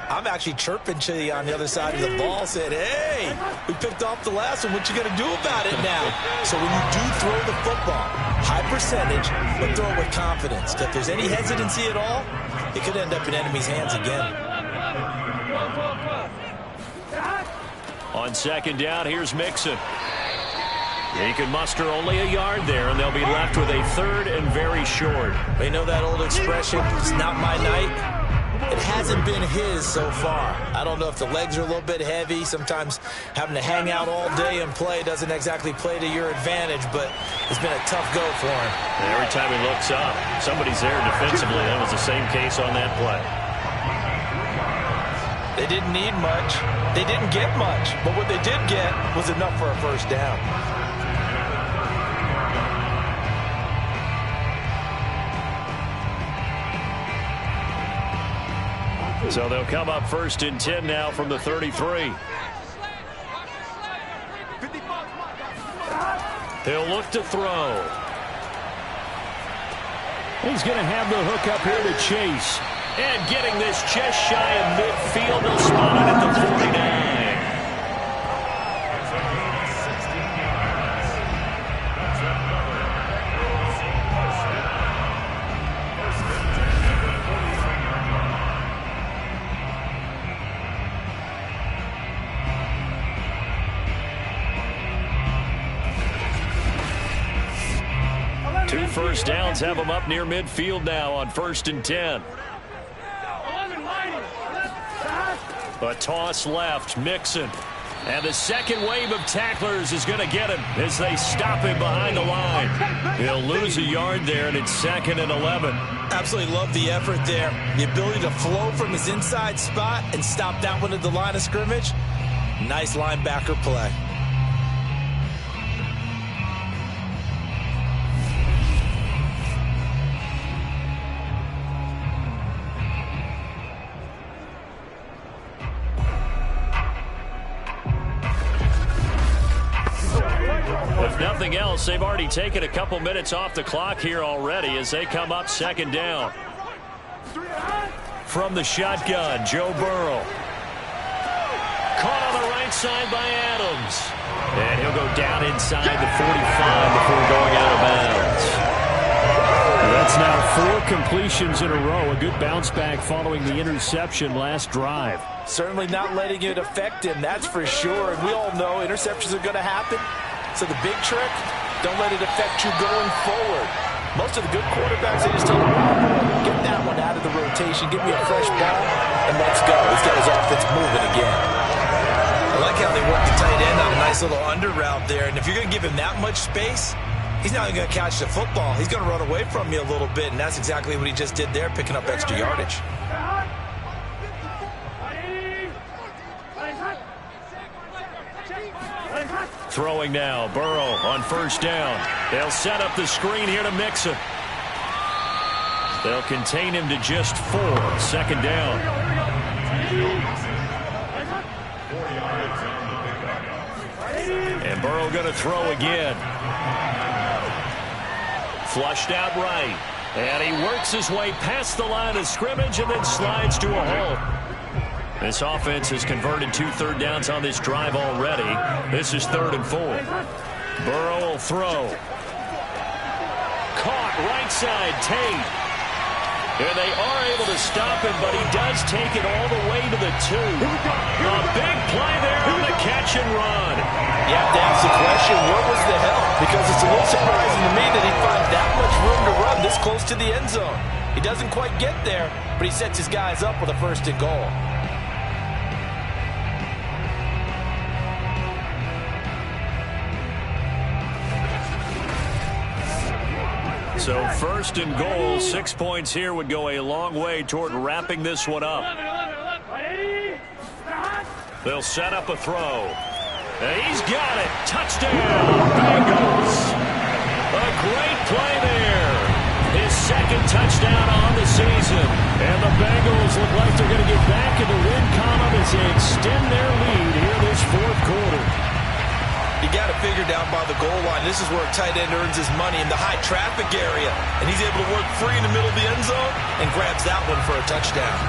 I'm actually chirping to you on the other side of the ball, saying, hey, we picked off the last one. What you going to do about it now? So when you do throw the football, high percentage, but throw it with confidence. If there's any hesitancy at all, it could end up in enemy's hands again. On second down, here's Mixon. He can muster only a yard there, and they'll be left with a 3rd and very short. You know that old expression, it's not my night? It hasn't been his so far. I don't know if the legs are a little bit heavy. Sometimes having to hang out all day and play doesn't exactly play to your advantage, but it's been a tough go for him. And every time he looks up, somebody's there defensively. That was the same case on that play. They didn't need much. They didn't get much. But what they did get was enough for a first down. So they'll come up 1st and 10 now from the 33. He'll look to throw. He's going to have the hook up here to Chase. And getting this just shy of midfield. They'll spot it at the 49. Two first downs have them up near midfield now on 1st and 10. A toss left, Mixon. And the second wave of tacklers is going to get him as they stop him behind the line. He'll lose a yard there, and it's 2nd and 11. Absolutely love the effort there. The ability to flow from his inside spot and stop that one at the line of scrimmage. Nice linebacker play. If nothing else, they've already taken a couple minutes off the clock here already as they come up 2nd down. From the shotgun, Joe Burrow. Caught on the right side by Adams. And he'll go down inside the 45 before going out of bounds. That's now 4 completions in a row. A good bounce back following the interception last drive. Certainly not letting it affect him, that's for sure. And we all know interceptions are going to happen. So the big trick, don't let it affect you going forward. Most of the good quarterbacks, they just tell them, get that one out of the rotation, give me a fresh ball, and let's go. He's got his offense moving again. I like how they work the tight end on a nice little under route there. And if you're going to give him that much space, he's not even going to catch the football. He's going to run away from you a little bit, and that's exactly what he just did there, picking up extra yardage. Throwing now, Burrow on 1st down. They'll set up the screen here to Mixon. They'll contain him to just 4. 2nd down. And Burrow going to throw again. Flushed out right. And he works his way past the line of scrimmage and then slides to a halt. This offense has converted 2 third downs on this drive already. This is 3rd and 4. Burrow will throw. Caught right side, Tate. And they are able to stop him, but he does take it all the way to the 2. A big play there on the catch and run. You have to ask the question, where was the help? Because it's a little surprising to me that he finds that much room to run this close to the end zone. He doesn't quite get there, but he sets his guys up with a 1st and goal. So first and goal, 6 points here would go a long way toward wrapping this one up. They'll set up a throw. And he's got it. Touchdown, Bengals. A great play there. His second touchdown on the season. And the Bengals look like they're going to get back in the win column as they extend their lead here this fourth quarter. You got to figure down by the goal line. This is where a tight end earns his money, in the high traffic area. And he's able to work free in the middle of the end zone and grabs that one for a touchdown.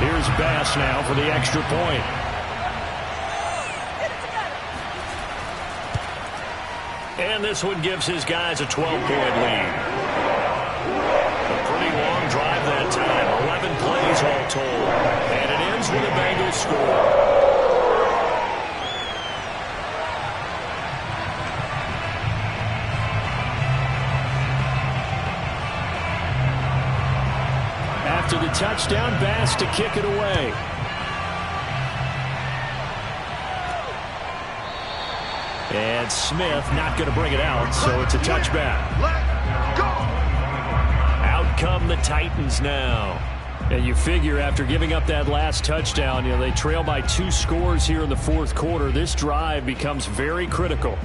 Here's Bass now for the extra point. And this one gives his guys a 12-point lead. A pretty long drive that time. 11 plays all told. And it ends with a Bengals score. After the touchdown, Bass to kick it away. And Smith not going to bring it out, so it's a touchback. Out come the Titans now. And you figure after giving up that last touchdown, they trail by 2 scores here in the fourth quarter. This drive becomes very critical.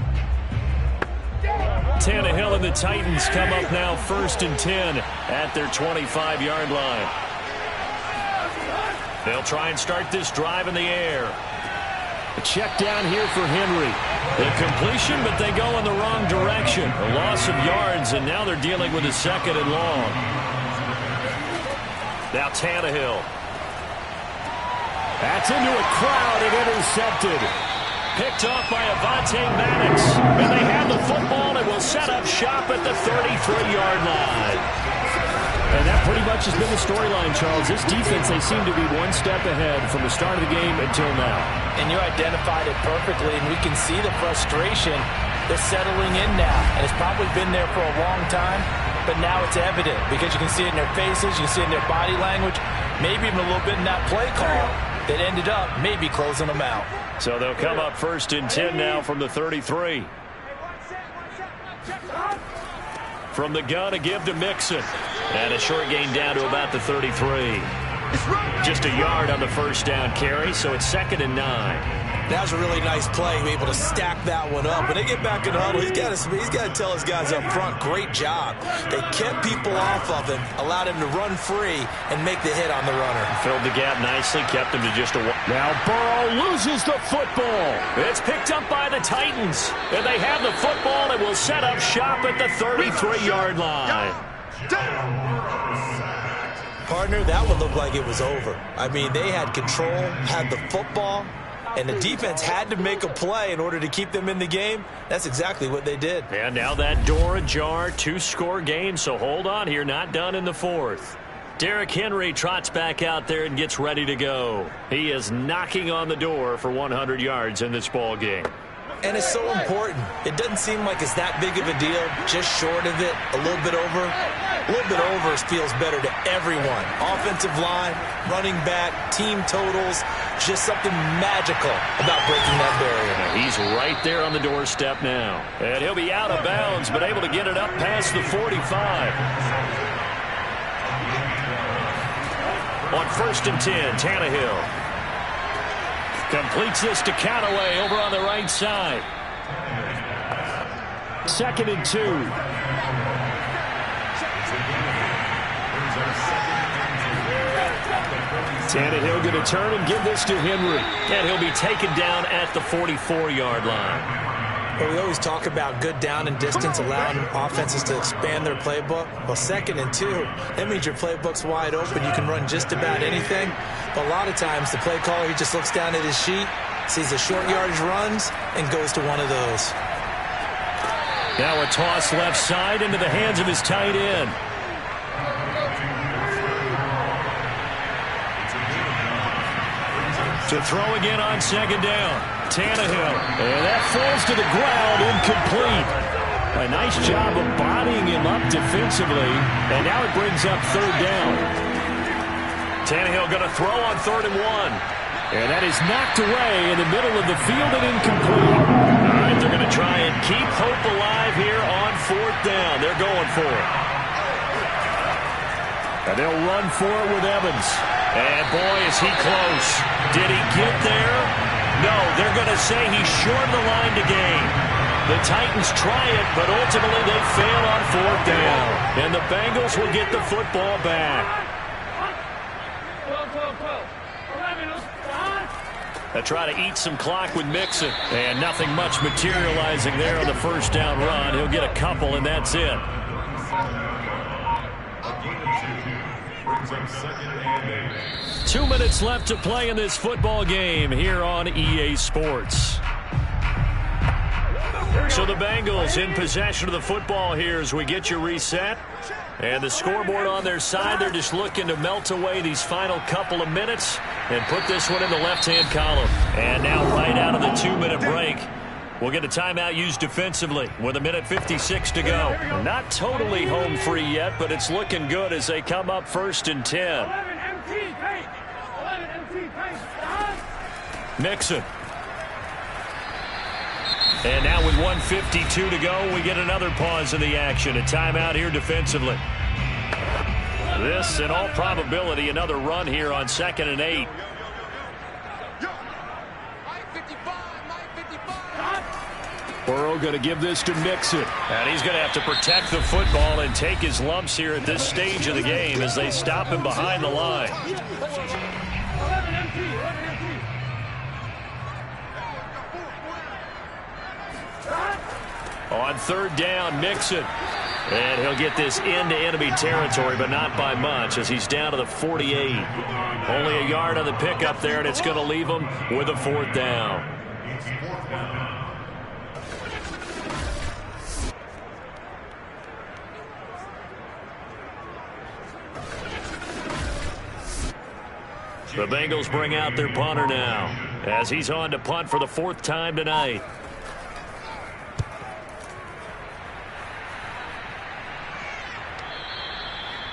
Tannehill and the Titans come up now 1st and 10 at their 25-yard line. They'll try and start this drive in the air. A check down here for Henry. The completion, but they go in the wrong direction. A loss of yards, and now they're dealing with a 2nd and long. Now Tannehill. That's into a crowd and intercepted. Picked off by Avonte Maddox. And they have the football and will set up shop at the 33-yard line. And that pretty much has been the storyline, Charles. This defense, they seem to be one step ahead from the start of the game until now. And you identified it perfectly, and we can see the frustration. They're settling in now, and it's probably been there for a long time, but now it's evident because you can see it in their faces, you can see it in their body language, maybe even a little bit in that play call that ended up maybe closing them out. So they'll come up 1st and 10 now from the 33. From the gun, a give to Mixon. And a short gain down to about the 33. Just a yard on the first down carry, so it's 2nd and 9. That was a really nice play, able to stack that one up. When they get back in the huddle, he's got to tell his guys up front, great job. They kept people off of him, allowed him to run free, and make the hit on the runner. Filled the gap nicely, kept him to just a... Now Burrow loses the football. It's picked up by the Titans. And they have the football and will set up shop at the 33-yard line. Partner, that one looked like it was over. I mean, they had control, had the football, and the defense had to make a play in order to keep them in the game. That's exactly what they did. And now that door ajar, 2-score game, so hold on here, not done in the fourth. Derrick Henry trots back out there and gets ready to go. He is knocking on the door for 100 yards in this ball game. And it's so important. It doesn't seem like it's that big of a deal, just short of it, a little bit over. A little bit over feels better to everyone. Offensive line, running back, team totals, just something magical about breaking that barrier. He's right there on the doorstep now. And he'll be out of bounds, but able to get it up past the 45. On 1st and 10, Tannehill. Completes this to Callaway over on the right side. 2nd and 2. Tannehill going to turn and give this to Henry. And he'll be taken down at the 44-yard line. Well, we always talk about good down and distance, allowing offenses to expand their playbook. Well, 2nd and 2, that means your playbook's wide open. You can run just about anything. But a lot of times, the play caller, he just looks down at his sheet, sees the short yardage runs, and goes to one of those. Now a toss left side into the hands of his tight end. To throw again on 2nd down. Tannehill. And that falls to the ground, incomplete. A nice job of bodying him up defensively. And now it brings up 3rd down. Tannehill going to throw on 3rd and 1. And that is knocked away in the middle of the field and incomplete. All right, they're going to to try and keep hope alive here on 4th down. They're going for it. And they'll run for it with Evans. And boy, is he close. Did he get there? No, they're going to say he's short of the line to gain. The Titans try it, but ultimately they fail on 4th down. And the Bengals will get the football back. They try to eat some clock with Mixon. And nothing much materializing there on the 1st down run. He'll get a couple, and that's it. Brings up 2nd and 8. 2 minutes left to play in this football game here on EA Sports. So the Bengals in possession of the football here as we get you reset. And the scoreboard on their side, they're just looking to melt away these final couple of minutes and put this one in the left-hand column. And now right out of the 2-minute break, we'll get a timeout used defensively with 1:56 to go. Not totally home free yet, but it's looking good as they come up 1st and 10. Mixon. And now with 1:52 to go, we get another pause in the action. A timeout here defensively. This, in all probability, another run here on 2nd and 8. Burrow going to give this to Mixon. And he's going to have to protect the football and take his lumps here at this stage of the game as they stop him behind the line. On 3rd down, Mixon. And he'll get this into enemy territory, but not by much as he's down to the 48. Only a yard on the pickup there, and it's going to leave him with a 4th down. The Bengals bring out their punter now as he's on to punt for the 4th time tonight.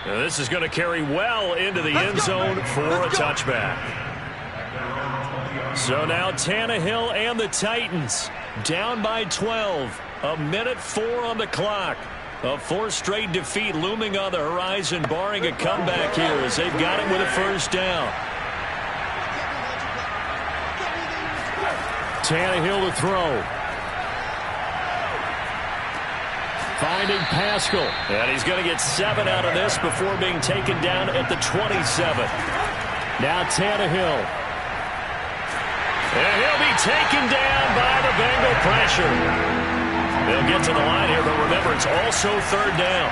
Now this is going to carry well into the end zone for a touchback. So now Tannehill and the Titans down by 12. 1:04 on the clock. A 4th straight defeat looming on the horizon, barring a comeback here as they've got it with a 1st down. Tannehill to throw. Finding Pascal. And he's going to get 7 out of this before being taken down at the 27. Now Tannehill. And he'll be taken down by the Bengal pressure. They'll get to the line here, but remember, it's also 3rd down.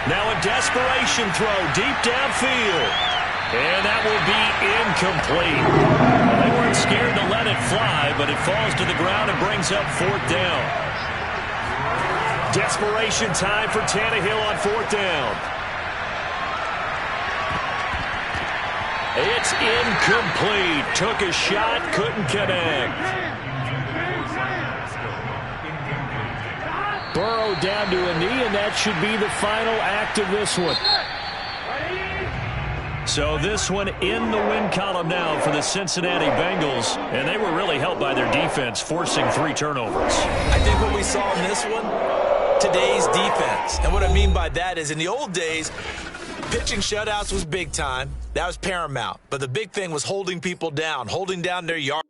Now a desperation throw deep downfield. And that will be incomplete. Well, they weren't scared to let it fly, but it falls to the ground and brings up 4th down. Desperation time for Tannehill on 4th down. It's incomplete. Took a shot, couldn't connect. Burrow down to a knee, and that should be the final act of this one. So this one in the win column now for the Cincinnati Bengals, and they were really helped by their defense, forcing 3 turnovers. I think what we saw in this one, today's defense. And what I mean by that is in the old days, pitching shutouts was big time. That was paramount. But the big thing was holding people down, holding down their yard.